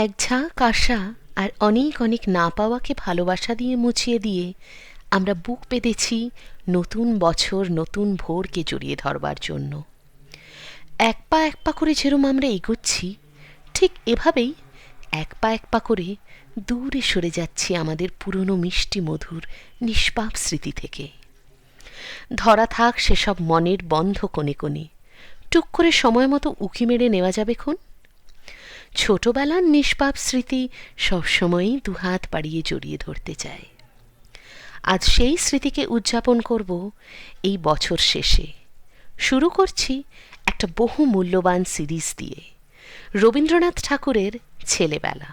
এক ঝাঁক আশা আর অনেক অনেক না পাওয়াকে ভালোবাসা দিয়ে মুছিয়ে দিয়ে আমরা বুক বেঁধেছি নতুন বছর, নতুন ভোরকে জড়িয়ে ধরবার জন্য। এক পা এক পা করে যেরম আমরা এগোচ্ছি, ঠিক এভাবেই এক পা এক পা করে দূরে সরে যাচ্ছি আমাদের পুরনো মিষ্টি মধুর নিষ্পাপ স্মৃতি থেকে। ধরা থাক সেসব মনের বন্ধ কোণে কোণে, টুক করে সময় মতো উঁকি মেরে নেওয়া যাবে খন। ছোটবেলার নিষ্পাপ স্মৃতি সবসময়ই দুহাত বাড়িয়ে জড়িয়ে ধরতে চায়। আজ সেই স্মৃতিকে উদযাপন করব এই বছর শেষে। শুরু করছি একটা বহু মূল্যবান সিরিজ দিয়ে, রবীন্দ্রনাথ ঠাকুরের ছেলেবেলা।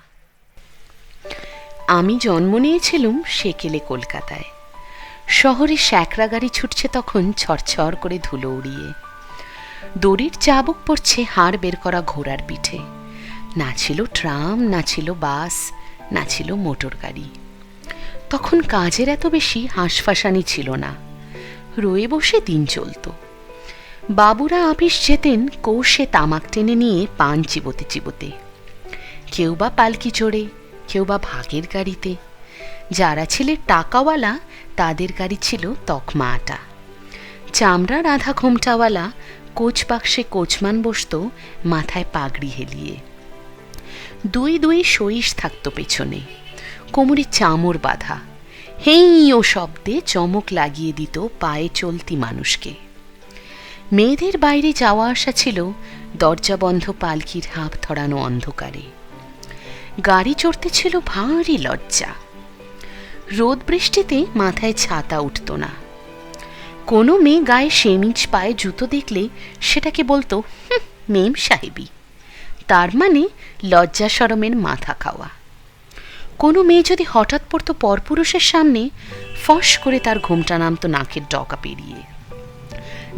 আমি জন্ম নিয়েছিলুম সেকেলে কলকাতায়। শহরে স্যাকরা গাড়ি ছুটছে তখন ছড়ছড় করে ধুলো উড়িয়ে। দড়ির চাবুক পড়ছে হাড় বের করা ঘোড়ার পিঠে। না ছিল ট্রাম, না ছিল বাস, না ছিল মোটর গাড়ি। তখন কাজের এত বেশি হাঁসফাঁসানি ছিল না, রয়ে বসে দিন চলত। বাবুরা আপিস যেতেন কৌশে তামাক টেনে নিয়ে পান চিবোতে চিবোতে। কেউ বা পালকি চড়ে, কেউ বা ভাগের গাড়িতে। যারা ছেলে টাকাওয়ালা তাদের গাড়ি ছিল তকমা আটা। চামড়ার আধা ঘোমটাওয়ালা কোচ বাক্সে কোচমান বসত মাথায় পাগড়ি হেলিয়ে। দুই দুই সইস থাকত পেছনে, কোমরে চামড় বাঁধা। হেই ও শব্দে চমক লাগিয়ে দিত পায়ে চলতি মানুষকে। মেয়েদের বাইরে যাওয়া আসা ছিল দরজা বন্ধ পালকির হাঁপ ধরানো অন্ধকারে। গাড়ি চড়তে ছিল ভারী লজ্জা। রোদ বৃষ্টিতে মাথায় ছাতা উঠত না। কোনো মেয়ে গায়ে সেমিজ পায়ে জুতো দেখলে সেটাকে বলতো মেম সাহেবি, তার মানে লজ্জা শরমের মাথা খাওয়া। কোনো মেয়ে যদি হঠাৎ পড়তো পরপুরুষের সামনে, ফস করে তার ঘোমটা নামতো নাকের ডগা পেরিয়ে।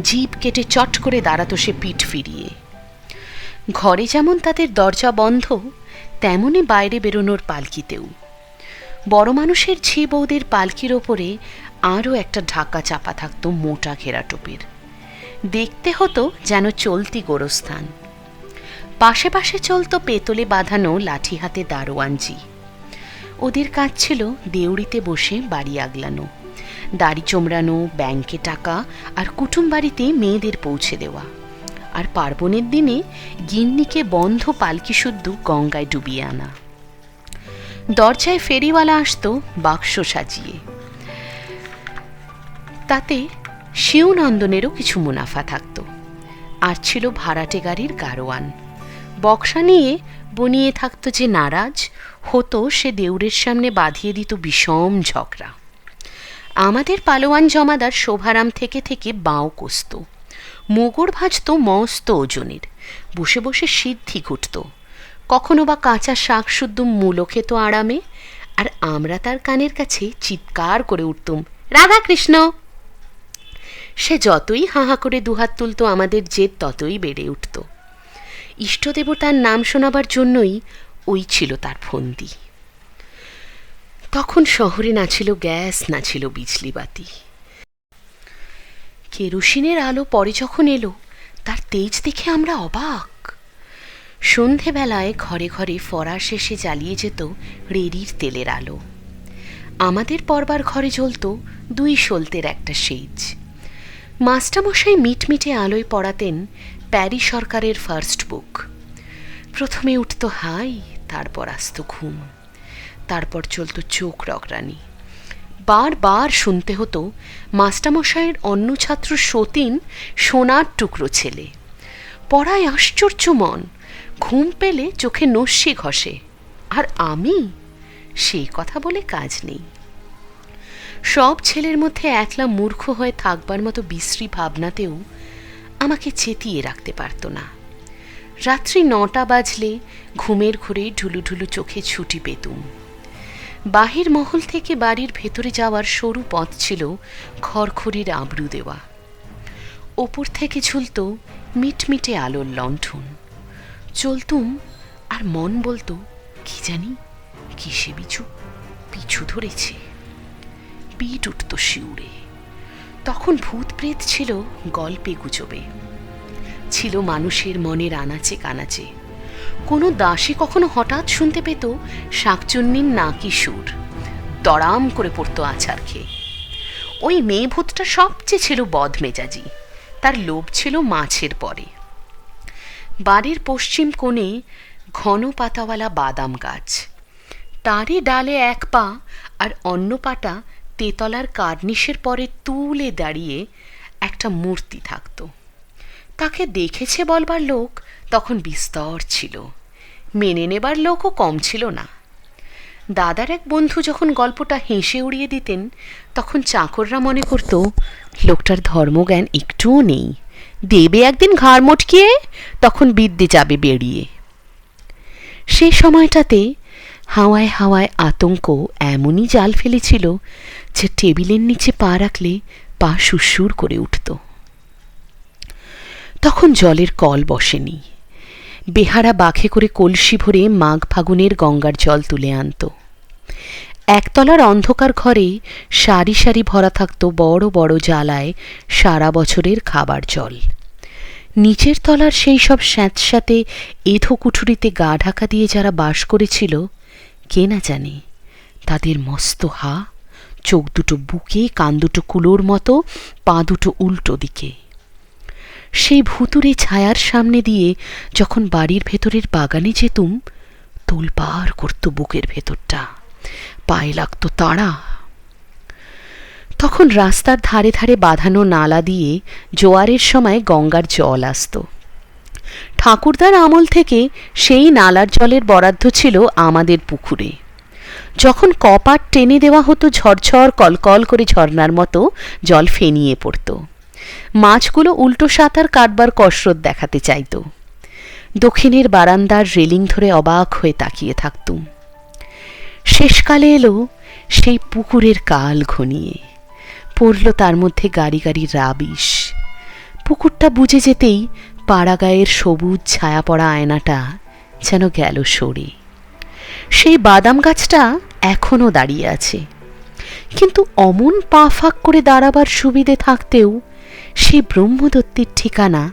জিভ কেটে চট করে দাঁড়াতো সে পিঠ ফিরিয়ে। ঘরে যেমন তাদের দরজা বন্ধ, তেমনি বাইরে বেরোনোর পালকিতেও। বড় মানুষের ঝি বৌদের পালকির ওপরে আরও একটা ঢাকা চাপা থাকতো মোটা ঘেরা টোপের। দেখতে হতো যেন চলতি গোরস্থান। পাশে পাশে চলত পেতলে বাঁধানো লাঠি হাতে দারোয়ানজি। ওদের কাজ ছিল দেউড়িতে বসে বাড়ি আগলানো, দাড়ি চোমড়ানো, ব্যাংকে টাকা আর কুটুম বাড়িতে মেয়েদের পৌঁছে দেওয়া। আর পার্বণের দিনে গিন্নিকে বন্ধ পালকি শুদ্ধ গঙ্গায় ডুবিয়ে আনা। দরজায় ফেরিওয়ালা আসতো বাক্স সাজিয়ে। তাতে শিউনন্দনেরও কিছু মুনাফা থাকত। আর ছিল ভাড়াটে গাড়ির গারোয়ান। বক্সা নিয়ে বনিয়ে থাকতো যে নারাজ হতো, সে দেউরের সামনে বাঁধিয়ে দিত বিষম ঝগড়া। আমাদের পালোয়ান জমাদার শোভারাম থেকে থেকে বাঁও কষত, মোগর ভাজত মস্ত ওজনের, বসে বসে সিদ্ধি ঘুটত। কখনো বা কাঁচা শাক শুদ্ধ মূলো খেত আরামে, আর আমরা তার কানের কাছে চিৎকার করে উঠতুম, রাধাকৃষ্ণ। সে যতই হাহা করে দুহাত তুলত, আমাদের জেদ ততই বেড়ে উঠত। ইষ্টদেবতার নাম শোনাবার জন্যই ওই ছিল তার ফন্দি। তখন শহরে না ছিল গ্যাস, না ছিল বিজলি বাতি। কেরোসিনের আলো পরে যখন এলো, তার তেজ দেখে আমরা অবাক। সন্ধেবেলায় ঘরে ঘরে ফরাস এসে জ্বালিয়ে যেত রেড়ির তেলের আলো। আমাদের পড়বার ঘরে জ্বলত দুই সলতের একটা সেজ। মাস্টারমশাই মিটমিটে আলোয় পড়াতেন প্যারি সরকারের ফার্স্ট বুক। প্রথমে উঠত হাই, তারপর আসত ঘুম, তারপর চলত চোখ রগরানি। বারবার শুনতে হতো মাস্টারমশাইয়ের অন্য ছাত্র সতীন সোনার টুকরো ছেলে, পড়ায় আশ্চর্য মন, ঘুম পেলে চোখে নস্যি ঘষে। আর আমি, সেই কথা বলে কাজ নেই। সব ছেলের মধ্যে একলা মূর্খ হয়ে থাকবার মতো বিশ্রী ভাবনাতেও আমাকে চেতিয়ে রাখতে পারত না। রাত্রি 9টা বাজলে ঘুমের ঘোরে ঢুলু ঢুলু চোখে ছুটি পেতুম। বাহির মহল থেকে বাড়ির ভেতরে যাওয়ার সরু পথ ছিল খড়খড়ির আবরু দেওয়া। ওপর থেকে ঝুলত মিটমিটে আলোর লণ্ঠন। চলতুম আর মন বলতো, কি জানি কিসে পিছু ধরেছে। পিঠ উঠত শিউরে। তখন ভূত প্রেত ছিল গল্পে গুজবে, ছিল মানুষের মনের আনাচে কানাচে। কোনো দাসী কখনো হঠাৎ শুনতে পেত শাকচুন্নির নাকি সুর, দড়াম করে পড়তো আছাড় খেয়ে। ওই মেয়ে ভূতটা সবচেয়ে ছিল বদমেজাজি, তার লোভ ছিল মাছের পরে। বাড়ির পশ্চিম কোণে ঘন পাতাওয়ালা বাদাম গাছ, তারই ডালে এক পা আর অন্য পাটা তেতলার কার্নিশের পরে তুলে দাঁড়িয়ে একটা মূর্তি থাকত। তাকে দেখেছে বলবার লোক তখন বিস্তর ছিল, মেনে নেবার লোকও কম ছিল না। দাদার এক বন্ধু যখন গল্পটা হেসে উড়িয়ে দিতেন, তখন চাকররা মনে করত লোকটার ধর্মজ্ঞান একটুও নেই, দেবে একদিন ঘাড় মটকিয়ে, তখন বিদ্যে যাবে বেরিয়ে। সে সময়টাতে হাওয়ায় হাওয়ায় আতঙ্ক এমনই জাল ফেলেছিল যে টেবিলের নিচে পা রাখলে পা সুরসুর করে উঠত। তখন জলের কল বসেনি, বেহারা বাঘে করে কলসি ভরে মাঘ ফাগুনের গঙ্গার জল তুলে আনত। একতলার অন্ধকার ঘরে সারি সারি ভরা থাকত বড় বড় জ্বালায় সারা বছরের খাবার জল। নিচের তলার সেই সব স্যাঁতস্যাঁতে এঁথো কুঠুরিতে গা ঢাকা দিয়ে যারা বাস করেছিল, কে না জানে তাদের মস্ত হা, চোখ দুটো বুকে, কান দুটো কুলোর মতো, পা দুটো উল্টো দিকে। সেই ভুতুরে ছায়ার সামনে দিয়ে যখন বাড়ির ভেতরের বাগানে যেতুম, তোলপাড় করত বুকের ভেতরটা, পায়ে লাগতো তাড়া। তখন রাস্তার ধারে ধারে বাঁধানো নালা দিয়ে জোয়ারের সময় গঙ্গার জল আসত। ঠাকুরদার আমল থেকে সেই নালার জলের বরাদ্দ ছিল আমাদের পুকুরে। যখন কপাট টেনে দেওয়া হতো, ঝরঝর কলকল করে ঝর্নার মতো জল ফেনিয়ে পড়ত। মাছগুলো উল্টো সাঁতার কাটবার কসরত দেখাতে চাইত। দক্ষিণের বারান্দার রেলিং ধরে অবাক হয়ে তাকিয়ে থাকতুম। শেষকালে এলো সেই পুকুরের কাল ঘনিয়ে, পড়ল তার মধ্যে গাড়ি গাড়ি রাবিশ। পুকুরটা বুঝে যেতেই পাড়াগাঁয়ের সবুজ ছায়া পড়া আয়নাটা যেন গেল সরে। সেই বাদাম গাছটা এখনো দাঁড়িয়ে আছে, কিন্তু অমন পা ফাঁক করে দাঁড়াবার সুবিধে থাকতেও সেই ব্রহ্মদত্তের ঠিকানা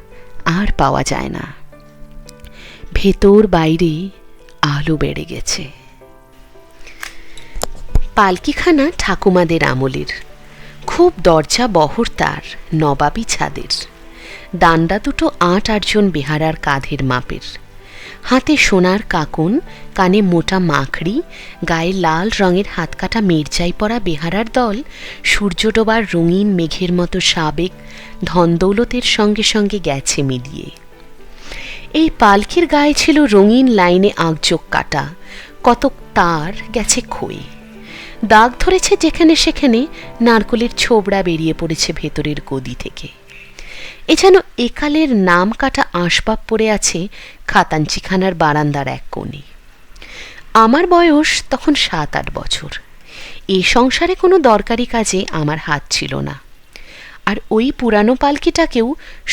আর পাওয়া যায় না। ভেতর বাইরে আলো বেড়ে গেছে। পালকিখানা ঠাকুমাদের আমলের, খুব দরজা বহর তার, নবাবী ছাদের। দান্ডা দুটো ৮-৮ জন বেহারার কাঁধের মাপের, হাতে সোনার কাকুন, কানে মোটা মাখড়ি, গায়ে লাল রঙের হাতকাটা মির্জাই পরা বেহারার দল সূর্য ডোবার রঙিন মেঘের মতো সাবেক ধনদৌলতের সঙ্গে সঙ্গে গেছে মিলিয়ে। এই পালকির গায়ে ছিল রঙিন লাইনে আঁকজোক কাটা, কতক তার গেছে ক্ষয়ে, দাগ ধরেছে যেখানে সেখানে নারকলের ছোবড়া বেরিয়ে পড়েছে ভেতরের গদি থেকে। এ যেন একালের নাম কাটা আসবাব পড়ে আছে খাতাঞ্চিখানার বারান্দার এক কোণে। আমার বয়স তখন ৭-৮ বছর। এই সংসারে কোনো দরকারি কাজে আমার হাত ছিল না, আর ওই পুরানো পালকিটাকেও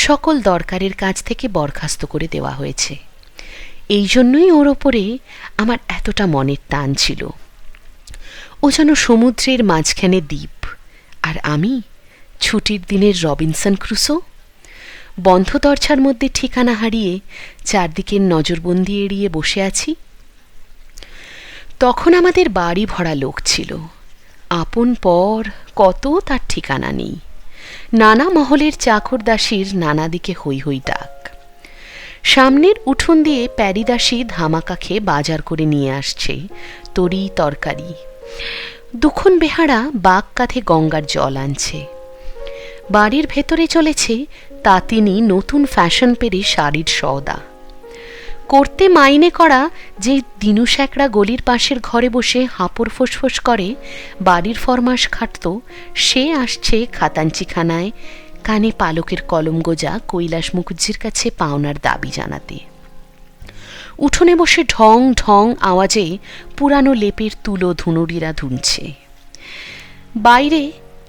সকল দরকারের কাজ থেকে বরখাস্ত করে দেওয়া হয়েছে। এই জন্যই ওর ওপরে আমার এতটা মনের টান ছিল। ও যেন সমুদ্রের মাঝখানে দ্বীপ, আর আমি ছুটির দিনের রবিনসন ক্রুসো। বন্ধ দরজার মধ্যে ঠিকানা হারিয়ে চারদিকের নজরবন্দি এড়িয়ে বসে আছি। তখন আমাদের বাড়ি ভরা লোক ছিল, আপন পর কত তার ঠিকানা নেই। নানা মহলের চাকর দাসীর নানা দিকে হৈ হৈ ডাক। সামনের উঠোন দিয়ে প্যারিদাসী ধামাকা খেয়ে বাজার করে নিয়ে আসছে তরি তরকারি। দুখন বেহারা বাঘ কাঁধে গঙ্গার জল আনছে। বাড়ির ভেতরে চলেছে তাতিনি নতুন ফ্যাশন পেরে শাড়ির সওদা করতে। মাইনে করা যে দিনু শ্যাকরা গলির পাশের ঘরে বসে হাঁপড় ফোঁসফোঁস করে বাড়ির ফরমাস খাটত, সে আসছে খাতাঞ্চিখানায় কানে পালকের কলম গোজা কৈলাস মুখুজ্জির কাছে পাওনার দাবি জানাতে। উঠোনে বসে ঢং ঢং আওয়াজে পুরানো লেপের তুলো ধুনুরিরা ধুনছে। বাইরে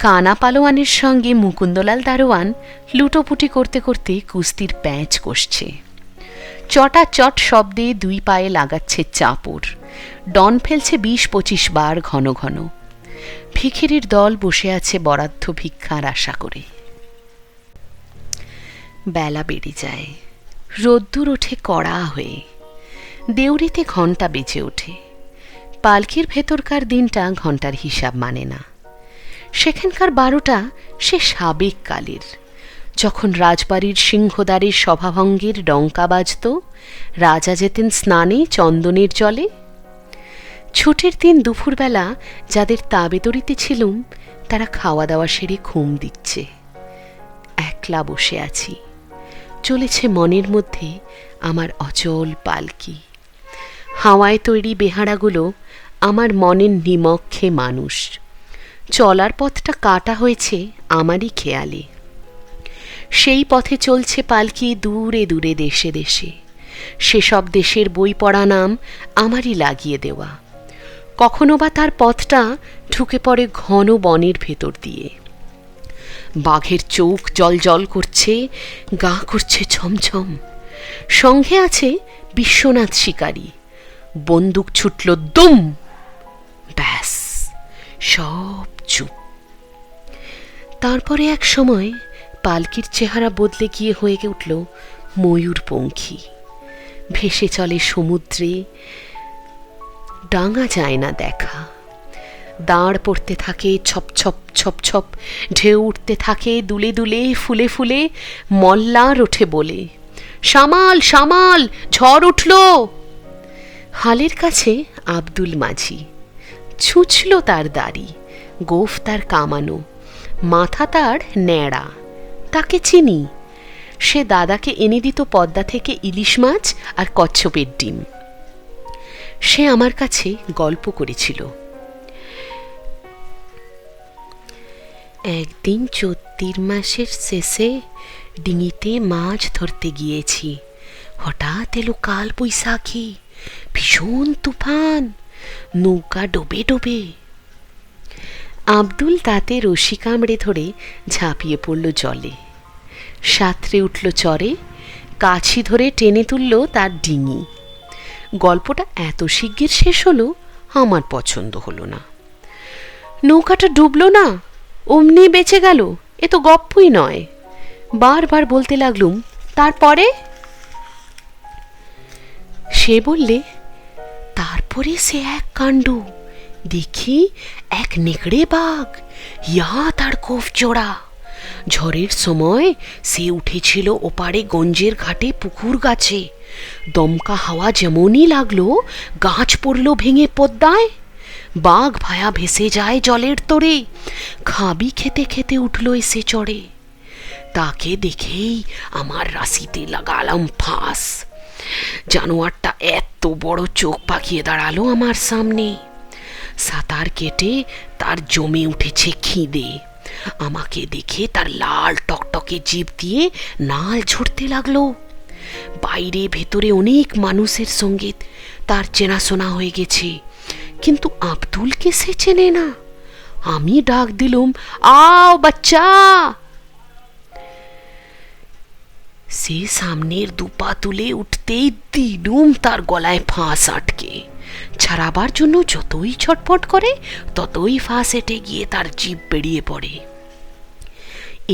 কানা পালোয়ানের সঙ্গে মুকুন্দলাল দারোয়ান লুটোপুটি করতে করতে কুস্তির প্যাঁচ কষছে। চটাচট শব্দে দুই পায়ে লাগাচ্ছে চাপড়, ডন ফেলছে ২০-২৫ বার ঘন ঘন। ভিখিরির দল বসে আছে বরাদ্দ ভিক্ষার আশা করে। বেলা বেড়ে যায়, রোদ্দুর ওঠে কড়া হয়ে। দেউড়িতে ঘণ্টা বেজে ওঠে। পালকির ভেতরকার দিনটা ঘণ্টার হিসাব মানে না। সেখানকার 12টা সে সাবেক কালের, যখন রাজবাড়ির সিংহদ্বারের সভাভঙ্গের ডঙ্কা বাজত, রাজা যেতেন স্নানে চন্দনের জলে। ছুটির দিন দুপুরবেলা যাদের তাবেতরিতে ছিলুম, তারা খাওয়া দাওয়া সেরে ঘুম দিচ্ছে। একলা বসে আছি। চলেছে মনের মধ্যে আমার অচল পালকি। হাওয়ায় তৈরি বেহারাগুলো আমার মনের নিমক্ষে মানুষ। চলার পথটা কাটা হয়েছে আমারই খেয়ালে। সেই পথে চলছে পালকি দূরে দূরে দেশে দেশে। সেসব দেশের বই পড়া নাম আমারই লাগিয়ে দেওয়া। কখনো বা তার পথটা ঢুকে পড়ে ঘন বনের ভেতর দিয়ে। বাঘের চোখ জল জল করছে, গা করছে ছমছম। সঙ্গে আছে বিশ্বনাথ শিকারী। বন্দুক ছুটল দুম, ব্যাস সব চুপ। তারপরে এক সময় পালকির চেহারা বদলে গিয়ে হয়ে উঠল ময়ূরপঙ্খী। ভেসে চলে সমুদ্রে, ডাঙা যায় না দেখা। দাঁড় পড়তে থাকে ছপ ছপ ছপ ছপ, ঢেউ উঠতে থাকে দুলে দুলে ফুলে ফুলে। মল্লার ওঠে বলে, সামাল সামাল, ঝড় উঠল। হালের কাছে আব্দুল মাঝি, ছুঁচল তার দাড়ি, গোফ তার কামানো, মাথা তার ন্যাড়া। তাকে চিনি। সে দাদাকে এনে দিত পদ্মা থেকে ইলিশ মাছ আর কচ্ছপের ডিম। সে আমার কাছে গল্প করেছিল, একদিন চৈত্র মাসের শেষে ডিঙিতে মাছ ধরতে গিয়েছি। হঠাৎ এলো কাল বৈশাখী, ভীষণ তুফান, নৌকা ডোবে ডোবে। আব্দুল তাতে রশি কামড়ে ধরে ঝাঁপিয়ে পড়ল জলে। সাঁতরে উঠল চরে, কাছি ধরে টেনে তুলল তার ডিঙি। গল্পটা এত শিগগির শেষ হলো, আমার পছন্দ হলো না। নৌকাটা ডুবলো না, অমনি বেঁচে গেল, এ তো গপ্পই নয়। বারবার বলতে লাগলুম, তারপরে? সে বললে, তারপরে সে এক কাণ্ড। দেখি এক নেকড়ে বাঘ, ইয়া তার কোফ চোড়া। ঝড়ের সময় সে উঠেছিল ওপারে গঞ্জের ঘাটে পুকুর গাছে। দমকা হাওয়া যেমনই লাগলো, গাছ পড়ল ভেঙে পদ্মায়। বাঘ ভায়া ভেসে যায় জলের তোরে, খাবি খেতে খেতে উঠল এসে চড়ে। তাকে দেখেই আমার রাশিতে লাগালাম ফাঁস। জানোয়ারটা এত বড় চোখ পাকিয়ে দাঁড়ালো আমার সামনে। সাঁতার কেটে তার জমে উঠেছে খিদে। আমাকে দেখে তার লাল টকটকে জিভ দিয়ে নাল ঝরতে লাগলো। বাইরে ভেতরে অনেক মানুষের সঙ্গে তার চেনাশোনা হয়ে গেছে, কিন্তু আব্দুলকে সে চেনে না। আমি ডাক দিলুম, আও বাচ্চা। সে সামনের দুপা তুলে উঠতেই দিলুম তার গলায় ফাঁস আটকে। ছাড়াবার জন্য যতই ছটফট করে, ততই ফাঁস এঁটে গিয়ে তার জিভ বেরিয়ে পড়ে।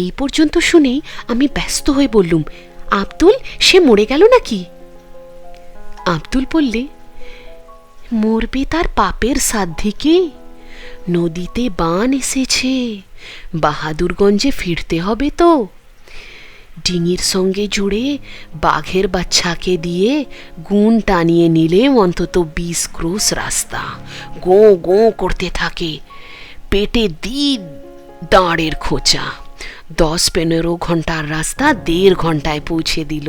এই পর্যন্ত শুনেই আমি ব্যস্ত হয়ে বললুম, আব্দুল, সে মরে গেল নাকি? আব্দুল বললে, মরবে তার পাপের সাধ্যিকে। নদীতে বান এসেছে, বাহাদুরগঞ্জে ফিরতে হবে তো। ডিঙির সঙ্গে জুড়ে বাঘের বাচ্চাকে দিয়ে গুণ টানিয়ে নিলে অন্তত 20 ক্রোশ রাস্তা। গো গো করতে থাকে, পেটে দাঁড়ের খোঁচা। 10-15 ঘন্টার রাস্তা 1.5 ঘন্টায় পৌঁছে দিল।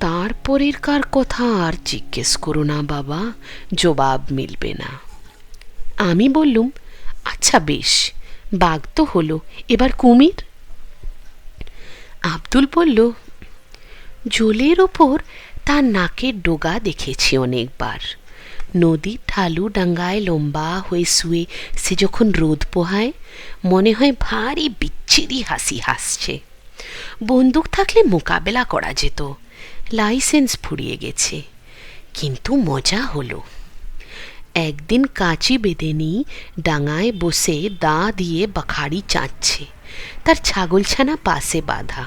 তারপরের কার কথা আর জিজ্ঞেস করো না বাবা, জবাব মিলবে না। আমি বললুম, আচ্ছা বেশ, বাঘ তো হলো, এবার কুমির? আব্দুল বলল, জলের ওপর তার নাকের ডোগা দেখেছি অনেকবার। নদীর ঢালু ডাঙ্গায় লম্বা হয়ে শুয়ে সে যখন রোদ পোহায়, মনে হয় ভারী বিচ্ছিরি হাসি হাসছে। বন্দুক থাকলে মোকাবেলা করা যেত, লাইসেন্স ফুরিয়ে গেছে, কিন্তু মজা হলো। একদিন কাঁচি বেঁধে নিয়ে ডাঙায় বসে দা দিয়ে বাখারি চাঁচছে, তার ছাগলছানা পাশে বাঁধা।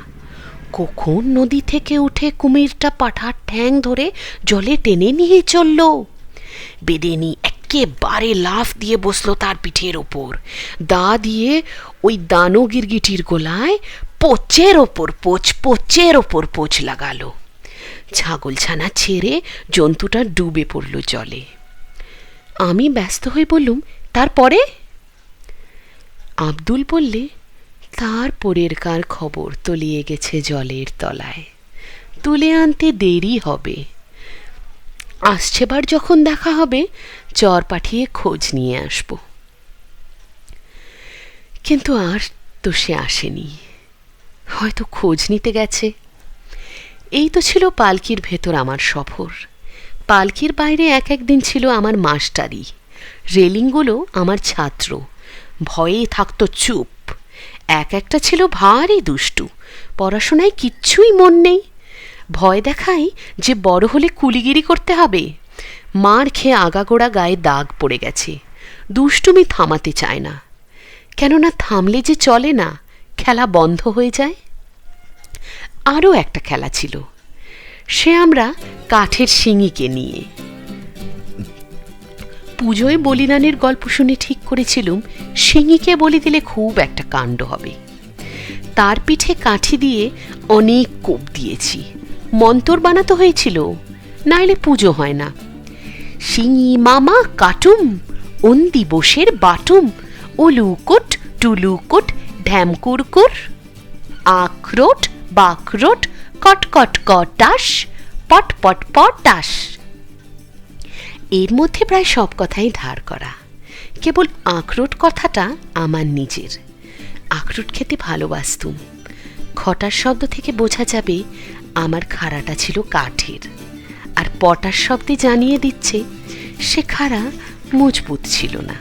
কখন নদী থেকে উঠে কুমিরটা পাঠার ঠ্যাং ধরে জলে টেনে নিয়ে চলল। বেদেনি একেবারে লাফ দিয়ে বসলো তার পিঠের ওপর, দা দিয়ে ওই দানো গিরগিটির গোলায় পোচের ওপর পোচ লাগালো। ছাগলছানা ছেড়ে জন্তুটা ডুবে পড়ল জলে। আমি ব্যস্ত হয়ে বললুম, তারপরে? আব্দুল বললে, তারপরের কার খবর তলিয়ে গেছে জলের তলায়, তুলে আনতে দেরি হবে। আসছেবার যখন দেখা হবে চর পাঠিয়ে খোঁজ নিয়ে আসব। কিন্তু আর তো সে আসেনি, হয়তো খোঁজ নিতে গেছে। এই তো ছিল পালকির ভেতর আমার সফর। পালকির বাইরে এক একদিন ছিল আমার মাস্টারি, রেলিংগুলো আমার ছাত্র, ভয়ে থাকতো চুপ। এক একটা ছিল ভারী দুষ্টু, পড়াশোনায় কিচ্ছুই মন নেই। ভয় দেখাই যে বড় হলে কুলিগিরি করতে হবে। মার খেয়ে আগাগোড়া গায়ে দাগ পড়ে গেছে। দুষ্টুমি থামাতে চায় না, কেননা থামলে যে চলে না, খেলা বন্ধ হয়ে যায়। আরও একটা খেলা ছিল, সে আমরা কাঠের শিঙিকে নিয়ে। পুজোয় বলিদানের গল্প শুনে ঠিক করেছিলুম শিঙিকে বলি দিলে খুব একটা কাণ্ড হবে। তার পিঠে কাঠি দিয়ে অনেক কোপ দিয়েছি, মন্তর বানাতে হয়েছিল, নাইলে পুজো হয় না। শিঙি মামা কাটুম, ওন দিবসের বাটুম, ওলুকোট টুলুকোট ঢ্যামকুরকুর, আখরোট বাখরোট কটকট কটাস পট পট পটাস। এর মধ্যে প্রায় সব কথাই ধার করা, কেবল আখরোট কথাটা আমার নিজের। আখরোট খেতে ভালোবাসতুম। খটার শব্দ থেকে বোঝা যাবে আমার খাড়াটা ছিল কাঠের, আর পটার শব্দে জানিয়ে দিচ্ছে সে খাড়া মজবুত ছিল না।